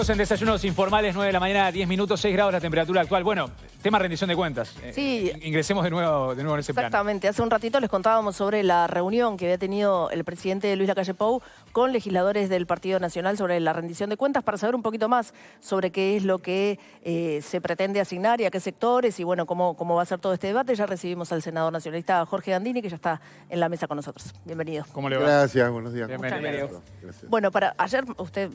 En desayunos informales, 9 de la mañana, 10 minutos, 6 grados la temperatura actual. Bueno, tema rendición de cuentas. Sí. Ingresemos de nuevo en ese plano. Exactamente. Hace un ratito les contábamos sobre la reunión que había tenido el presidente Luis Lacalle Pou con legisladores del Partido Nacional sobre la rendición de cuentas para saber un poquito más sobre qué es lo que se pretende asignar y a qué sectores y bueno, cómo va a ser todo este debate. Ya recibimos al senador nacionalista Jorge Gandini, que ya está en la mesa con nosotros. Bienvenido. ¿Cómo le va? Gracias, buenos días. Bienvenido. Gracias. Bueno, ayer usted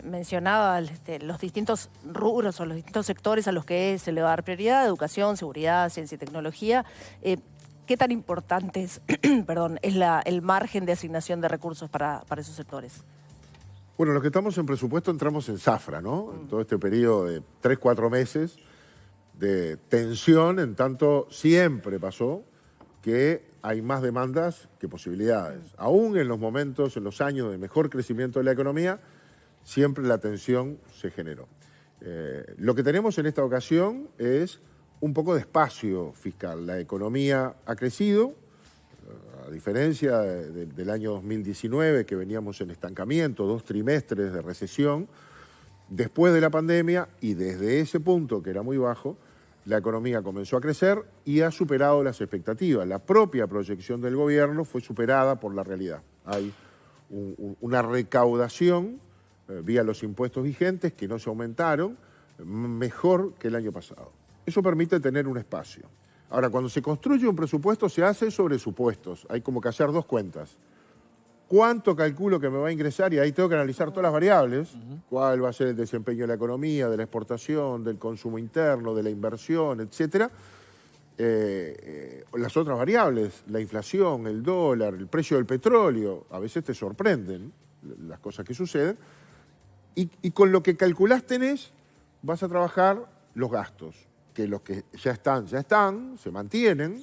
mencionaba los distintos rubros o los distintos sectores a los que se le va a dar prioridad: educación, seguridad, ciencia y tecnología. ¿Qué tan importante es, es el margen de asignación de recursos para esos sectores? Bueno, los que estamos en presupuesto entramos en zafra, ¿no? En todo este periodo de 3-4 meses de tensión, en tanto siempre pasó que hay más demandas que posibilidades. Aún en los momentos, en los años de mejor crecimiento de la economía, siempre la tensión se generó. Lo que tenemos en esta ocasión es un poco de espacio fiscal. La economía ha crecido, a diferencia del año 2019, que veníamos en estancamiento, 2 trimestres de recesión. Después de la pandemia, y desde ese punto, que era muy bajo, la economía comenzó a crecer y ha superado las expectativas. La propia proyección del gobierno fue superada por la realidad. Hay una recaudación vía los impuestos vigentes, que no se aumentaron, mejor que el año pasado. Eso permite tener un espacio. Ahora, cuando se construye un presupuesto, se hace sobre supuestos. Hay como que hacer 2 cuentas. ¿Cuánto calculo que me va a ingresar? Y ahí tengo que analizar todas las variables. ¿Cuál va a ser el desempeño de la economía, de la exportación, del consumo interno, de la inversión, etcétera? Las otras variables, la inflación, el dólar, el precio del petróleo, a veces te sorprenden las cosas que suceden. Y con lo que calculás tenés, vas a trabajar los gastos, que los que ya están, se mantienen,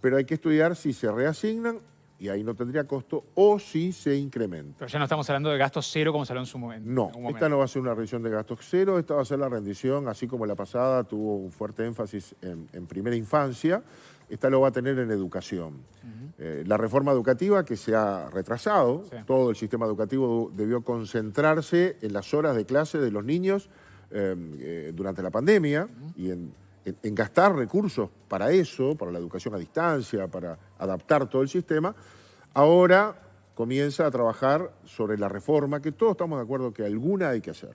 pero hay que estudiar si se reasignan, y ahí no tendría costo, o si se incrementa. Pero ya no estamos hablando de gastos cero como se habló en su momento. No, esta no va a ser una rendición de gastos cero, esta va a ser la rendición, así como la pasada tuvo un fuerte énfasis en primera infancia, esta lo va a tener en educación. La reforma educativa que se ha retrasado, sí. Todo el sistema educativo debió concentrarse en las horas de clase de los niños durante la pandemia y en gastar recursos para eso, para la educación a distancia, para adaptar todo el sistema. Ahora comienza a trabajar sobre la reforma, que todos estamos de acuerdo que alguna hay que hacer.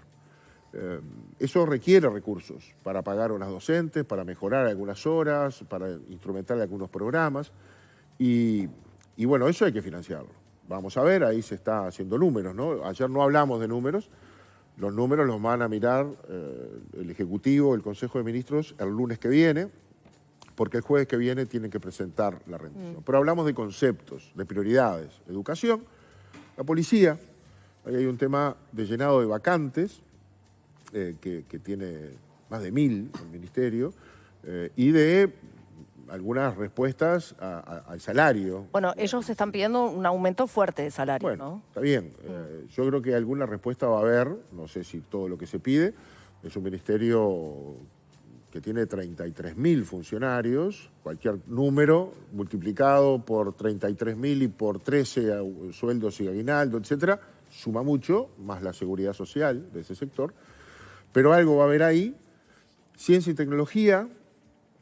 Eso requiere recursos para pagar a las docentes, para mejorar algunas horas, para instrumentar algunos programas. Y bueno, eso hay que financiarlo. Vamos a ver, ahí se está haciendo números, ¿no? Ayer no hablamos de números. Los números los van a mirar el Ejecutivo, el Consejo de Ministros, el lunes que viene, porque el jueves que viene tienen que presentar la rendición. Pero hablamos de conceptos, de prioridades. Educación, la policía, ahí hay un tema de llenado de vacantes, que tiene más de 1000 el Ministerio, y de algunas respuestas al salario. Bueno, ellos están pidiendo un aumento fuerte de salario, bueno, ¿no? Está bien. Yo creo que alguna respuesta va a haber, no sé si todo lo que se pide. Es un ministerio que tiene 33.000 funcionarios, cualquier número multiplicado por 33.000 y por 13 sueldos y aguinaldo, etcétera, suma mucho, más la seguridad social de ese sector. Pero algo va a haber ahí. Ciencia y tecnología,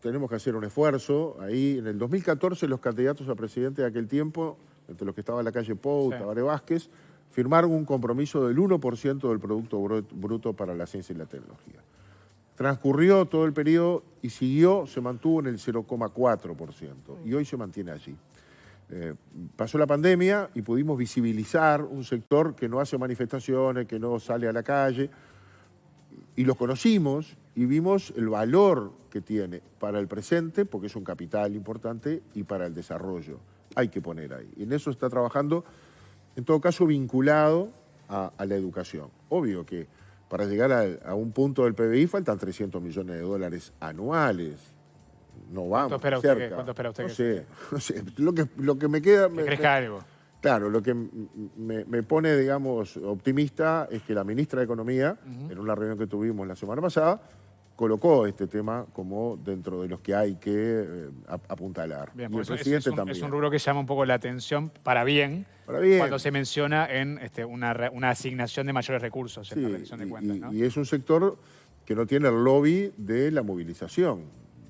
tenemos que hacer un esfuerzo. Ahí, en el 2014, los candidatos a presidente de aquel tiempo, entre los que estaba Lacalle Pou, sí, Tabaré Vázquez, firmaron un compromiso del 1% del Producto Bruto para la ciencia y la tecnología. Transcurrió todo el periodo y se mantuvo en el 0,4%. Y hoy se mantiene allí. Pasó la pandemia y pudimos visibilizar un sector que no hace manifestaciones, que no sale a la calle, y los conocimos y vimos el valor que tiene para el presente, porque es un capital importante, y para el desarrollo. Hay que poner ahí. Y en eso está trabajando, en todo caso, vinculado a la educación. Obvio que para llegar a un punto del PBI faltan 300 millones de dólares anuales. No vamos cerca. ¿Cuánto espera usted? No sé. Lo que me queda... ¿Que crezca algo? Claro, lo que me pone, digamos, optimista es que la ministra de Economía, en una reunión que tuvimos la semana pasada, colocó este tema como dentro de los que hay que apuntalar. Bien, y el eso presidente es también. un rubro que llama un poco la atención para bien, cuando se menciona en una asignación de mayores recursos en la rendición de cuentas, ¿no? Y es un sector que no tiene el lobby de la movilización.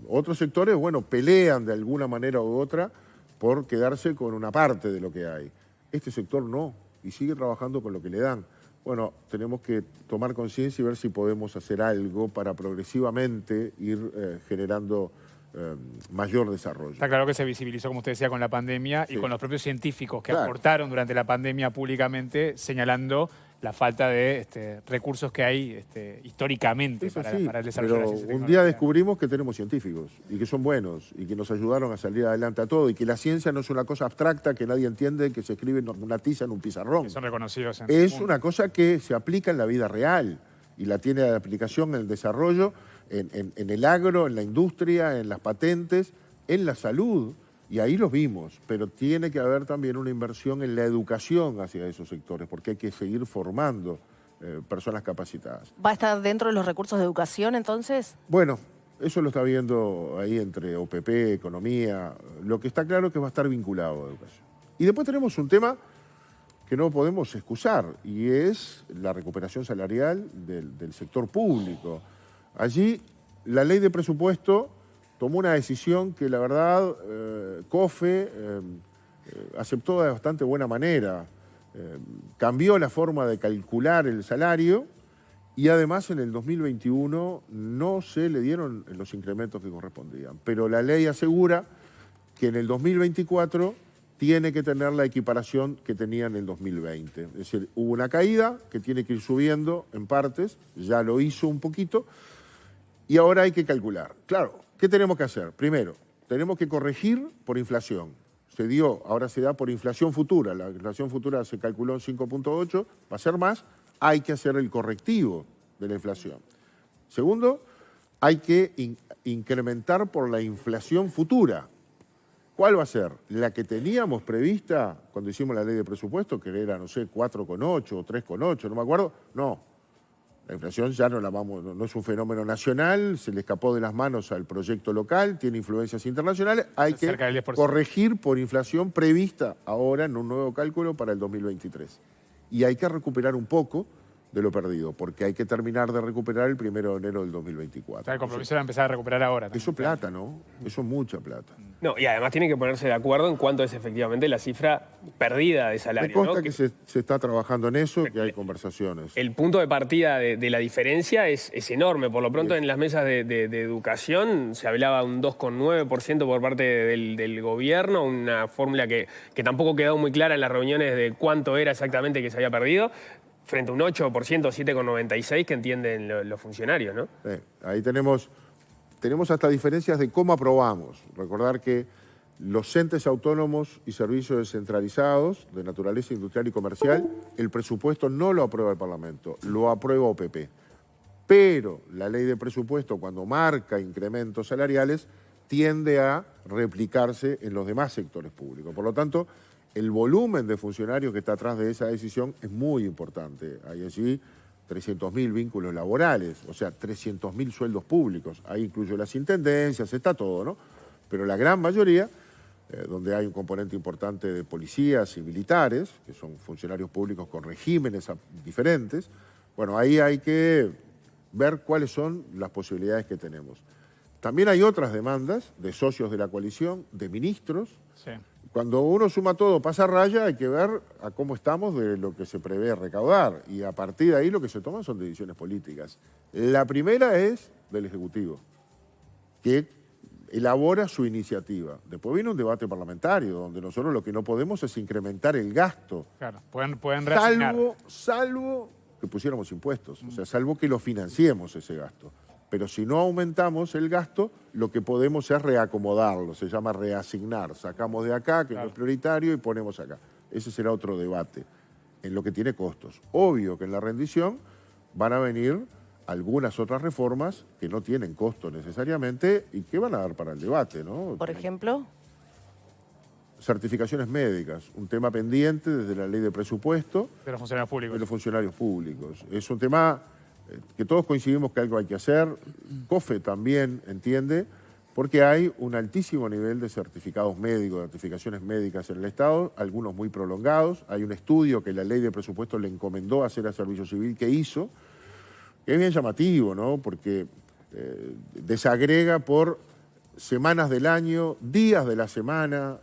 Otros sectores, bueno, pelean de alguna manera u otra por quedarse con una parte de lo que hay. Este sector no, y sigue trabajando con lo que le dan. Bueno, tenemos que tomar conciencia y ver si podemos hacer algo para progresivamente ir generando mayor desarrollo. Está claro que se visibilizó, como usted decía, con la pandemia y con los propios científicos que aportaron durante la pandemia públicamente, señalando la falta de recursos que hay históricamente para el desarrollo de la ciencia y un día descubrimos que tenemos científicos y que son buenos y que nos ayudaron a salir adelante a todo y que la ciencia no es una cosa abstracta que nadie entiende, que se escribe en una tiza en un pizarrón. Que son reconocidos. Es una cosa que se aplica en la vida real y la tiene de aplicación en el desarrollo, en el agro, en la industria, en las patentes, en la salud. Y ahí los vimos, pero tiene que haber también una inversión en la educación hacia esos sectores, porque hay que seguir formando personas capacitadas. ¿Va a estar dentro de los recursos de educación, entonces? Bueno, eso lo está viendo ahí entre OPP, economía. Lo que está claro es que va a estar vinculado a educación. Y después tenemos un tema que no podemos excusar, y es la recuperación salarial del sector público. Allí, la ley de presupuesto tomó una decisión que la verdad COFE aceptó de bastante buena manera. Cambió la forma de calcular el salario y además en el 2021 no se le dieron los incrementos que correspondían. Pero la ley asegura que en el 2024 tiene que tener la equiparación que tenía en el 2020. Es decir, hubo una caída que tiene que ir subiendo en partes, ya lo hizo un poquito, y ahora hay que calcular. Claro, ¿qué tenemos que hacer? Primero, tenemos que corregir por inflación. Ahora se da por inflación futura. La inflación futura se calculó en 5.8, va a ser más. Hay que hacer el correctivo de la inflación. Segundo, hay que incrementar por la inflación futura. ¿Cuál va a ser? La que teníamos prevista cuando hicimos la ley de presupuesto, que era, no sé, 4,8 o 3,8, no me acuerdo. No. La inflación ya no es un fenómeno nacional, se le escapó de las manos al proyecto local, tiene influencias internacionales, hay que corregir por inflación prevista ahora en un nuevo cálculo para el 2023. Y hay que recuperar un poco de lo perdido, porque hay que terminar de recuperar el 1 de enero del 2024. O sea, el compromiso era empezar a recuperar ahora. Eso es plata, ¿no? Eso es mucha plata. No, y además tienen que ponerse de acuerdo en cuánto es efectivamente la cifra perdida de salario. Me consta ¿no? que se está trabajando en eso, que hay conversaciones. El punto de partida de la diferencia es enorme. Por lo pronto, en las mesas de educación se hablaba un 2,9% por parte del gobierno, una fórmula que tampoco quedó muy clara en las reuniones de cuánto era exactamente que se había perdido, frente a un 8%, 7,96% que entienden los funcionarios, ¿no? Ahí tenemos hasta diferencias de cómo aprobamos. Recordar que los entes autónomos y servicios descentralizados de naturaleza industrial y comercial, el presupuesto no lo aprueba el Parlamento, lo aprueba OPP. Pero la ley de presupuesto, cuando marca incrementos salariales, tiende a replicarse en los demás sectores públicos. Por lo tanto, el volumen de funcionarios que está atrás de esa decisión es muy importante. Hay allí 300.000 vínculos laborales, o sea, 300.000 sueldos públicos. Ahí incluyo las intendencias, está todo, ¿no? Pero la gran mayoría, donde hay un componente importante de policías y militares, que son funcionarios públicos con regímenes diferentes, bueno, ahí hay que ver cuáles son las posibilidades que tenemos. También hay otras demandas de socios de la coalición, de ministros. Sí. Cuando uno suma todo, pasa raya, hay que ver a cómo estamos de lo que se prevé recaudar. Y a partir de ahí lo que se toman son decisiones políticas. La primera es del Ejecutivo, que elabora su iniciativa. Después viene un debate parlamentario, donde nosotros lo que no podemos es incrementar el gasto. Claro, pueden reasignar. Salvo que pusiéramos impuestos, o sea, salvo que lo financiemos ese gasto. Pero si no aumentamos el gasto, lo que podemos es reacomodarlo, se llama reasignar. Sacamos de acá, que no es prioritario, y ponemos acá. Ese será otro debate, en lo que tiene costos. Obvio que en la rendición van a venir algunas otras reformas que no tienen costo necesariamente y que van a dar para el debate, ¿no? Por ejemplo, certificaciones médicas, un tema pendiente desde la ley de presupuesto. De los funcionarios públicos. De los funcionarios públicos. Es un tema que todos coincidimos que algo hay que hacer. COFE también entiende, porque hay un altísimo nivel de certificados médicos, de certificaciones médicas en el Estado, algunos muy prolongados. Hay un estudio que la ley de presupuesto le encomendó hacer al Servicio Civil que hizo, que es bien llamativo, ¿no? Porque desagrega por semanas del año, días de la semana,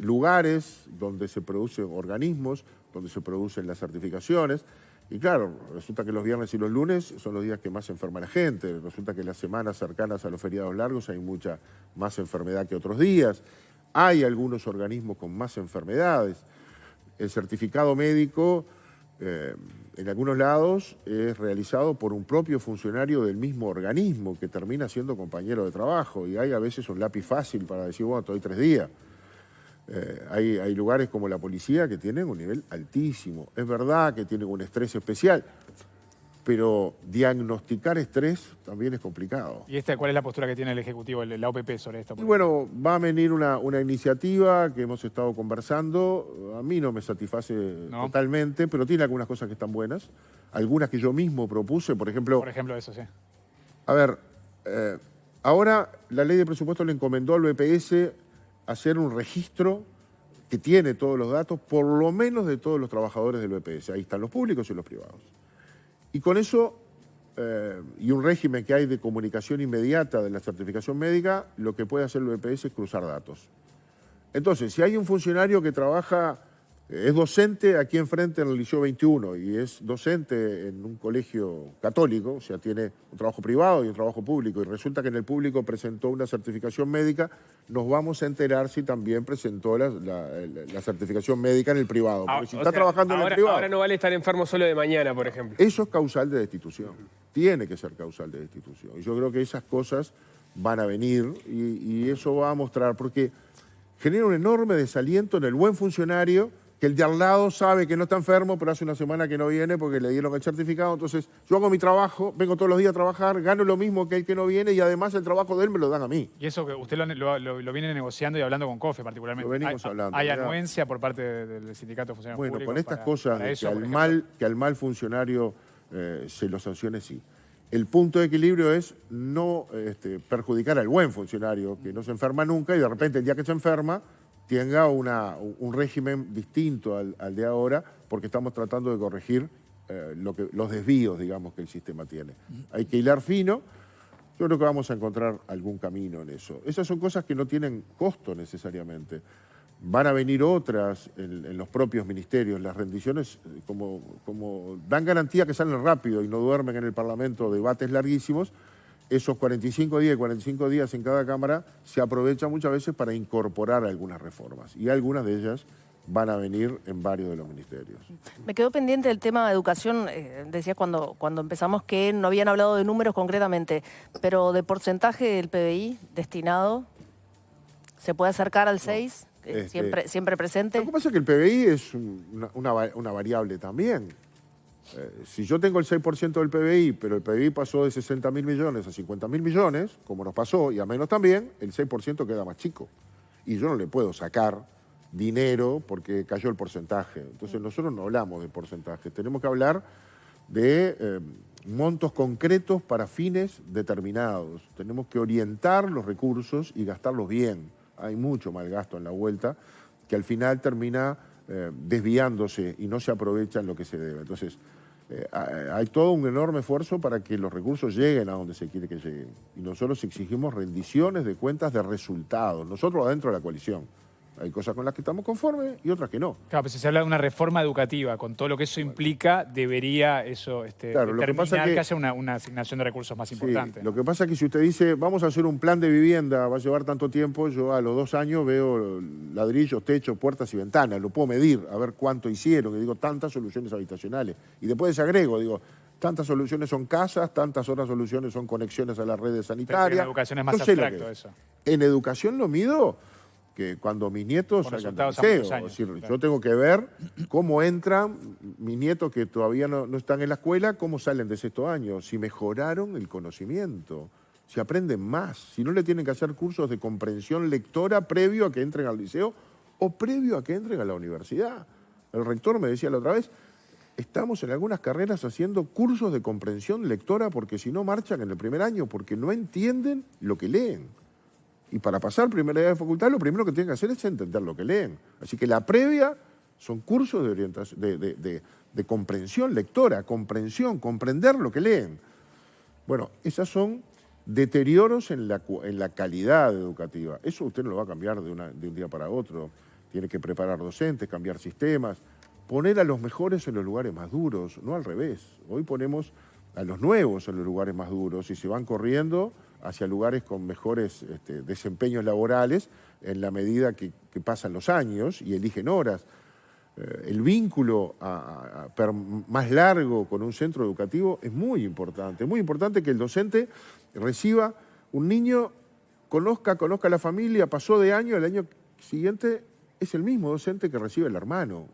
lugares donde se producen organismos, donde se producen las certificaciones. Y claro, resulta que los viernes y los lunes son los días que más se enferma la gente. Resulta que las semanas cercanas a los feriados largos hay mucha más enfermedad que otros días. Hay algunos organismos con más enfermedades. El certificado médico, en algunos lados, es realizado por un propio funcionario del mismo organismo que termina siendo compañero de trabajo. Y hay a veces un lápiz fácil para decir, bueno, te doy 3 días. Hay lugares como la policía que tienen un nivel altísimo. Es verdad que tienen un estrés especial, pero diagnosticar estrés también es complicado. ¿Y cuál es la postura que tiene el Ejecutivo, la OPP, sobre esto? Y bueno, va a venir una iniciativa que hemos estado conversando. A mí no me satisface totalmente, pero tiene algunas cosas que están buenas. Algunas que yo mismo propuse, por ejemplo... Por ejemplo, eso, sí. A ver, ahora la ley de presupuesto le encomendó al BPS hacer un registro que tiene todos los datos, por lo menos de todos los trabajadores del BPS. Ahí están los públicos y los privados. Y con eso, y un régimen que hay de comunicación inmediata de la certificación médica, lo que puede hacer el BPS es cruzar datos. Entonces, si hay un funcionario que trabaja, es docente aquí enfrente en el Liceo 21 y es docente en un colegio católico, o sea, tiene un trabajo privado y un trabajo público, y resulta que en el público presentó una certificación médica, nos vamos a enterar si también presentó la certificación médica en el privado. Porque si está trabajando en el privado... Ahora no vale estar enfermo solo de mañana, por ejemplo. Eso es causal de destitución. Tiene que ser causal de destitución. Y yo creo que esas cosas van a venir y eso va a mostrar, porque genera un enorme desaliento en el buen funcionario, que el de al lado sabe que no está enfermo, pero hace una semana que no viene porque le dieron el certificado. Entonces, yo hago mi trabajo, vengo todos los días a trabajar, gano lo mismo que el que no viene y además el trabajo de él me lo dan a mí. Y eso que usted lo viene negociando y hablando con COFE particularmente. Lo venimos hablando. ¿Hay anuencia por parte del Sindicato de Funcionarios Públicos? Bueno, con estas cosas que al mal funcionario se lo sancione, sí. El punto de equilibrio es no perjudicar al buen funcionario, que no se enferma nunca y de repente el día que se enferma tenga un régimen distinto al de ahora, porque estamos tratando de corregir los desvíos, digamos, que el sistema tiene. Hay que hilar fino. Yo creo que vamos a encontrar algún camino en eso. Esas son cosas que no tienen costo necesariamente. Van a venir otras en los propios ministerios. Las rendiciones, como dan garantía que salen rápido y no duermen en el Parlamento debates larguísimos, esos 45 días en cada Cámara se aprovechan muchas veces para incorporar algunas reformas. Y algunas de ellas van a venir en varios de los ministerios. Me quedó pendiente el tema de educación. Decías cuando empezamos que no habían hablado de números concretamente, pero de porcentaje del PBI destinado, ¿se puede acercar al 6? Siempre presente. Lo que pasa es que el PBI es una variable también. Si yo tengo el 6% del PBI, pero el PBI pasó de 60.000 millones a 50.000 millones, como nos pasó, y a menos también, el 6% queda más chico. Y yo no le puedo sacar dinero porque cayó el porcentaje. Entonces nosotros no hablamos de porcentajes, tenemos que hablar de montos concretos para fines determinados. Tenemos que orientar los recursos y gastarlos bien. Hay mucho mal gasto en la vuelta que al final termina desviándose y no se aprovecha en lo que se debe. Entonces, hay todo un enorme esfuerzo para que los recursos lleguen a donde se quiere que lleguen. Y nosotros exigimos rendiciones de cuentas de resultados, nosotros adentro de la coalición. Hay cosas con las que estamos conformes y otras que no. Claro, pero si se habla de una reforma educativa, con todo lo que eso implica, debería eso claro, determinar que haya una asignación de recursos más importante. Sí, lo que pasa es que si usted dice, vamos a hacer un plan de vivienda, va a llevar tanto tiempo, yo a los 2 años veo ladrillos, techo, puertas y ventanas, lo puedo medir, a ver cuánto hicieron, que digo, tantas soluciones habitacionales. Y después desagrego, digo, tantas soluciones son casas, tantas otras soluciones son conexiones a las redes sanitarias. Pero en educación es más abstracto eso. En educación lo mido que cuando mis nietos salgan del liceo. Es decir, claro, yo tengo que ver cómo entran mis nietos que todavía no están en la escuela, cómo salen de sexto año, si mejoraron el conocimiento, si aprenden más, si no le tienen que hacer cursos de comprensión lectora previo a que entren al liceo o previo a que entren a la universidad. El rector me decía la otra vez, estamos en algunas carreras haciendo cursos de comprensión lectora porque si no marchan en el primer año, porque no entienden lo que leen. Y para pasar primera edad de facultad, lo primero que tienen que hacer es entender lo que leen. Así que la previa son cursos de orientación, de comprensión lectora, comprender lo que leen. Bueno, esas son deterioros en la calidad educativa. Eso usted no lo va a cambiar de un día para otro. Tiene que preparar docentes, cambiar sistemas, poner a los mejores en los lugares más duros, no al revés. Hoy ponemos a los nuevos en los lugares más duros y se van corriendo hacia lugares con mejores desempeños laborales en la medida que pasan los años y eligen horas. El vínculo más largo con un centro educativo es muy importante. Es muy importante que el docente reciba un niño, conozca a la familia, pasó de año, el año siguiente es el mismo docente que recibe el hermano.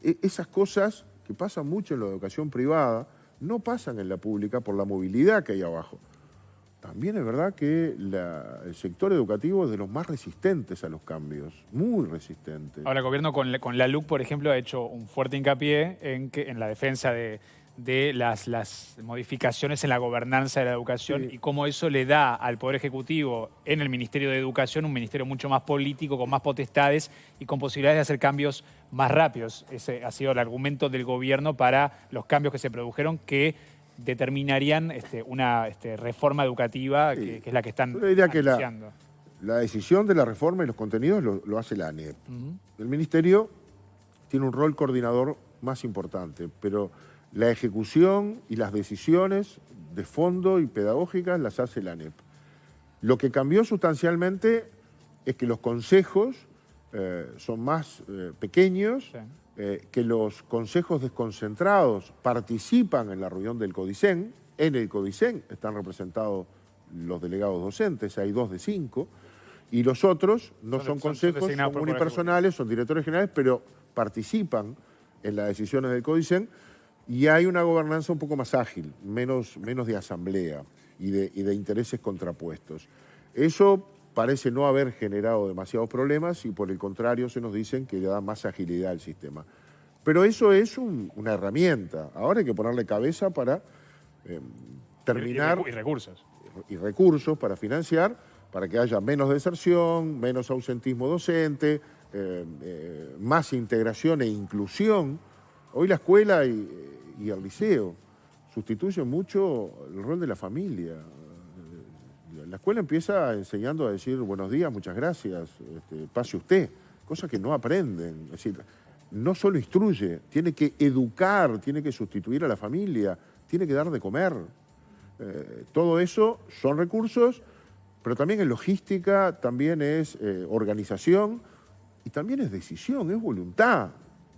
Esas cosas que pasan mucho en la educación privada no pasan en la pública por la movilidad que hay abajo. También es verdad que el sector educativo es de los más resistentes a los cambios, muy resistente. Ahora, el gobierno con la LUC, por ejemplo, ha hecho un fuerte hincapié en la defensa de las modificaciones en la gobernanza de la educación y cómo eso le da al Poder Ejecutivo en el Ministerio de Educación un ministerio mucho más político, con más potestades y con posibilidades de hacer cambios más rápidos. Ese ha sido el argumento del gobierno para los cambios que se produjeron que determinarían una reforma educativa que es la que están Yo diría que anunciando. la decisión de la reforma y los contenidos lo hace la ANEP. El Ministerio tiene un rol coordinador más importante, pero la ejecución y las decisiones de fondo y pedagógicas las hace la ANEP. Lo que cambió sustancialmente es que los consejos son más pequeños, que los consejos desconcentrados participan en la reunión del CODICEN. En el CODICEN están representados los delegados docentes, hay 2 de 5, y los otros no son consejos, son unipersonales, son directores generales, pero participan en las decisiones del CODICEN y hay una gobernanza un poco más ágil, menos de asamblea y de intereses contrapuestos. Eso parece no haber generado demasiados problemas y por el contrario se nos dicen que le da más agilidad al sistema. Pero eso es una herramienta. Ahora hay que ponerle cabeza para terminar... Y recursos. Y recursos para financiar, para que haya menos deserción, menos ausentismo docente, más integración e inclusión. Hoy la escuela y el liceo sustituyen mucho el rol de la familia. La escuela empieza enseñando a decir buenos días, muchas gracias, pase usted, cosa que no aprenden. Es decir, no solo instruye, tiene que educar, tiene que sustituir a la familia, tiene que dar de comer. Todo eso son recursos, pero también es logística, también es organización y también es decisión, es voluntad.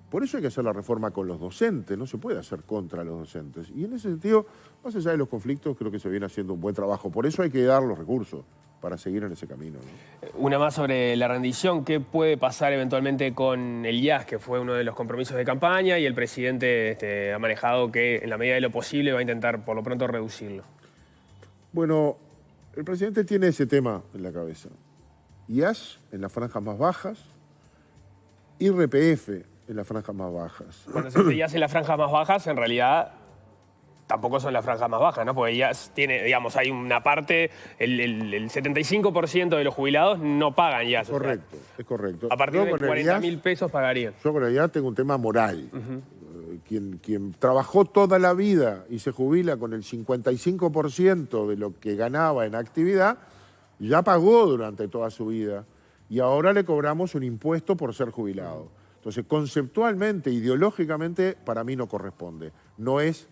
Por eso hay que hacer la reforma con los docentes, no se puede hacer contra los docentes. Y en ese sentido, más allá de los conflictos, creo que se viene haciendo un buen trabajo. Por eso hay que dar los recursos para seguir en ese camino, ¿no? Una más sobre la rendición. ¿Qué puede pasar eventualmente con el IAS, que fue uno de los compromisos de campaña y el presidente ha manejado que en la medida de lo posible va a intentar por lo pronto reducirlo? Bueno, el presidente tiene ese tema en la cabeza. IAS en las franjas más bajas, IRPF en las franjas más bajas. Cuando se dice IAS en las franjas más bajas, en realidad tampoco son las franjas más bajas, ¿no? Porque IAS tiene, digamos, hay una parte, el 75% de los jubilados no pagan IAS. Correcto, es correcto. A partir de 40.000 pesos pagarían. Yo con el IAS tengo un tema moral. Quien trabajó toda la vida y se jubila con el 55% de lo que ganaba en actividad, ya pagó durante toda su vida y ahora le cobramos un impuesto por ser jubilado. Entonces, conceptualmente, ideológicamente, para mí no corresponde. No es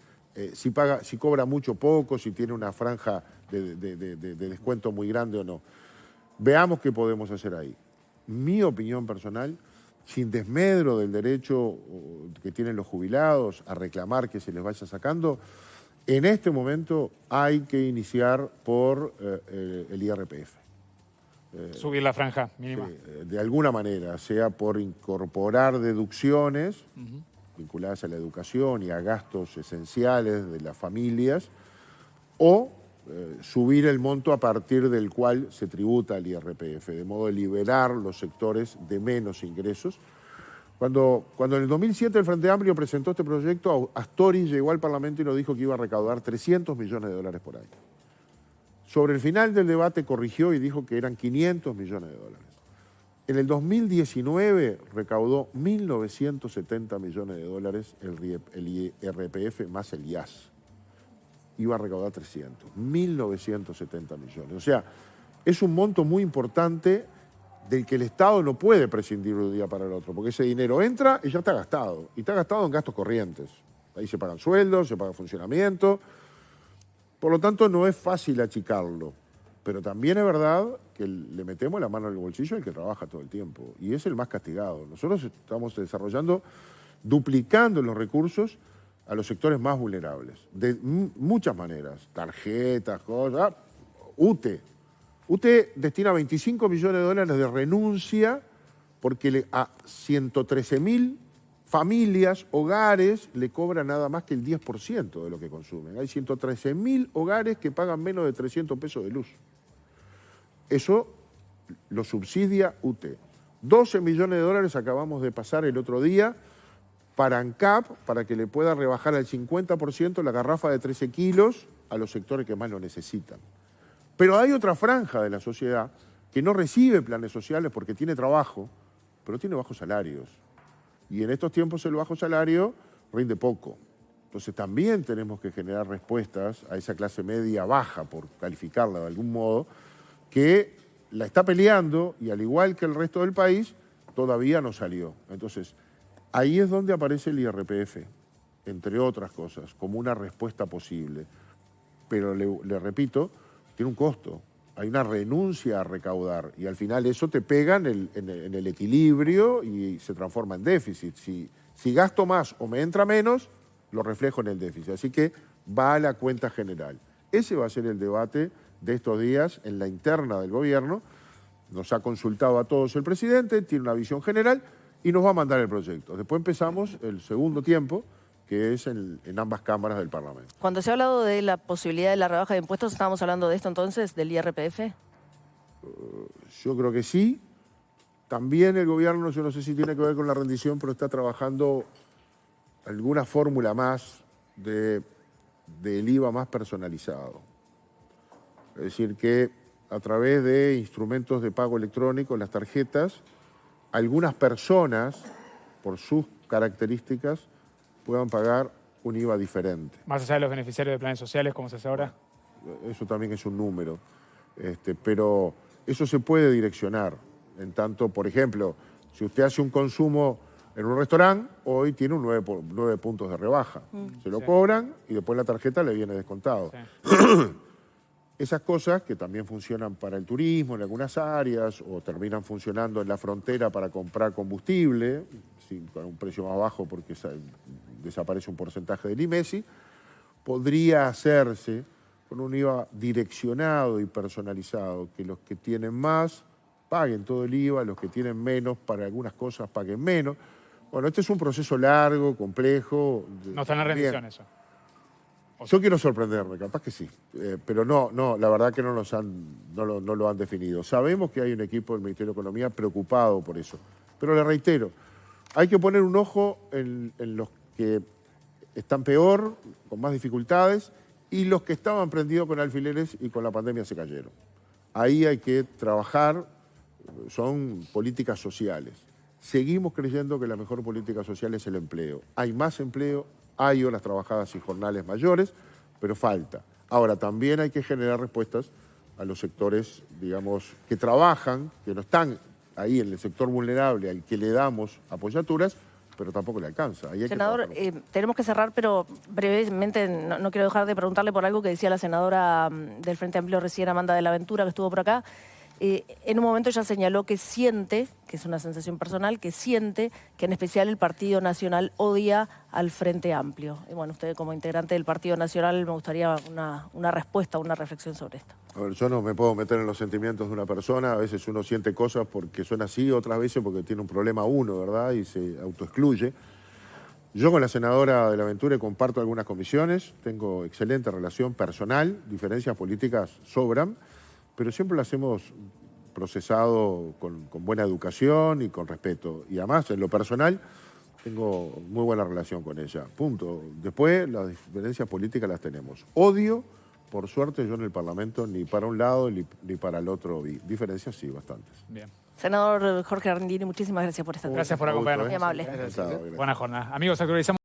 si cobra mucho o poco, si tiene una franja de descuento muy grande o no. Veamos qué podemos hacer ahí. Mi opinión personal, sin desmedro del derecho que tienen los jubilados a reclamar que se les vaya sacando, en este momento hay que iniciar por el IRPF. Subir la franja mínima. De alguna manera, sea por incorporar deducciones vinculadas a la educación y a gastos esenciales de las familias, o subir el monto a partir del cual se tributa el IRPF, de modo de liberar los sectores de menos ingresos, Cuando en el 2007 el Frente Amplio presentó este proyecto, Astori llegó al Parlamento y nos dijo que iba a recaudar 300 millones de dólares por año. Sobre el final del debate corrigió y dijo que eran 500 millones de dólares. En el 2019 recaudó 1.970 millones de dólares el IRPF más el IAS. Iba a recaudar 300, 1.970 millones. O sea, es un monto muy importante del que el Estado no puede prescindir de un día para el otro, porque ese dinero entra y ya está gastado. Y está gastado en gastos corrientes. Ahí se pagan sueldos, se paga funcionamiento. Por lo tanto, no es fácil achicarlo. Pero también es verdad que le metemos la mano en el bolsillo al que trabaja todo el tiempo. Y es el más castigado. Nosotros estamos desarrollando, duplicando los recursos a los sectores más vulnerables. De muchas maneras. Tarjetas, cosas. UTE. UTE destina 25 millones de dólares de renuncia porque a 113.000 familias, hogares, le cobran nada más que el 10% de lo que consumen. Hay 113.000 hogares que pagan menos de 300 pesos de luz. Eso lo subsidia UTE. 12 millones de dólares acabamos de pasar el otro día para ANCAP, para que le pueda rebajar al 50% la garrafa de 13 kilos a los sectores que más lo necesitan. Pero hay otra franja de la sociedad que no recibe planes sociales porque tiene trabajo, pero tiene bajos salarios. Y en estos tiempos el bajo salario rinde poco. Entonces también tenemos que generar respuestas a esa clase media baja, por calificarla de algún modo, que la está peleando y al igual que el resto del país, todavía no salió. Entonces, ahí es donde aparece el IRPF, entre otras cosas, como una respuesta posible. Pero le repito, tiene un costo. Hay una renuncia a recaudar y al final eso te pega en el equilibrio y se transforma en déficit. Si gasto más o me entra menos, lo reflejo en el déficit. Así que va a la cuenta general. Ese va a ser el debate de estos días en la interna del gobierno. Nos ha consultado a todos el presidente, tiene una visión general y nos va a mandar el proyecto. Después empezamos el segundo tiempo, que es en ambas cámaras del Parlamento. Cuando se ha hablado de la posibilidad de la rebaja de impuestos, ¿estábamos hablando de esto entonces, del IRPF? Yo creo que sí. También el gobierno, yo no sé si tiene que ver con la rendición, pero está trabajando alguna fórmula más del IVA más personalizado. Es decir, que a través de instrumentos de pago electrónico, las tarjetas, algunas personas, por sus características, puedan pagar un IVA diferente. Más allá de los beneficiarios de planes sociales, como se hace ahora. Eso también es un número. Pero eso se puede direccionar. En tanto, por ejemplo, si usted hace un consumo en un restaurante, hoy tiene un 9 puntos de rebaja. Se lo cobran y después la tarjeta le viene descontado. Sí. Esas cosas que también funcionan para el turismo en algunas áreas o terminan funcionando en la frontera para comprar combustible, con un precio más bajo porque desaparece un porcentaje del IMESI, podría hacerse con un IVA direccionado y personalizado, que los que tienen más paguen todo el IVA, los que tienen menos para algunas cosas paguen menos. Bueno, este es un proceso largo, complejo. No está en la rendición eso. Yo quiero sorprenderme, capaz que sí, pero no, la verdad que no lo han definido. Sabemos que hay un equipo del Ministerio de Economía preocupado por eso, pero le reitero, hay que poner un ojo en los que están peor, con más dificultades, y los que estaban prendidos con alfileres y con la pandemia se cayeron. Ahí hay que trabajar, son políticas sociales. Seguimos creyendo que la mejor política social es el empleo. Hay más empleo, hay horas trabajadas y jornales mayores, pero falta. Ahora, también hay que generar respuestas a los sectores, digamos, que trabajan, que no están ahí en el sector vulnerable, al que le damos apoyaturas, pero tampoco le alcanza. Ahí hay senador, tenemos que cerrar, pero brevemente no quiero dejar de preguntarle por algo que decía la senadora del Frente Amplio recién, Amanda de la Ventura, que estuvo por acá. En un momento ella señaló que siente, que es una sensación personal, que siente que en especial el Partido Nacional odia al Frente Amplio. Y bueno, usted como integrante del Partido Nacional me gustaría una respuesta, una reflexión sobre esto. A ver, yo no me puedo meter en los sentimientos de una persona, a veces uno siente cosas porque suena así, otras veces porque tiene un problema uno, ¿verdad? Y se autoexcluye. Yo con la senadora de la Ventura comparto algunas comisiones, tengo excelente relación personal, diferencias políticas sobran, pero siempre las hemos procesado con buena educación y con respeto. Y además, en lo personal, tengo muy buena relación con ella. Punto. Después, las diferencias políticas las tenemos. Odio, por suerte, yo en el Parlamento ni para un lado ni para el otro vi. Diferencias sí, bastantes. Bien. Senador Jorge Rendini, muchísimas gracias por esta entrevista. Gracias por acompañarnos. Muy amable. Gracias. Buena jornada. Amigos, actualizamos.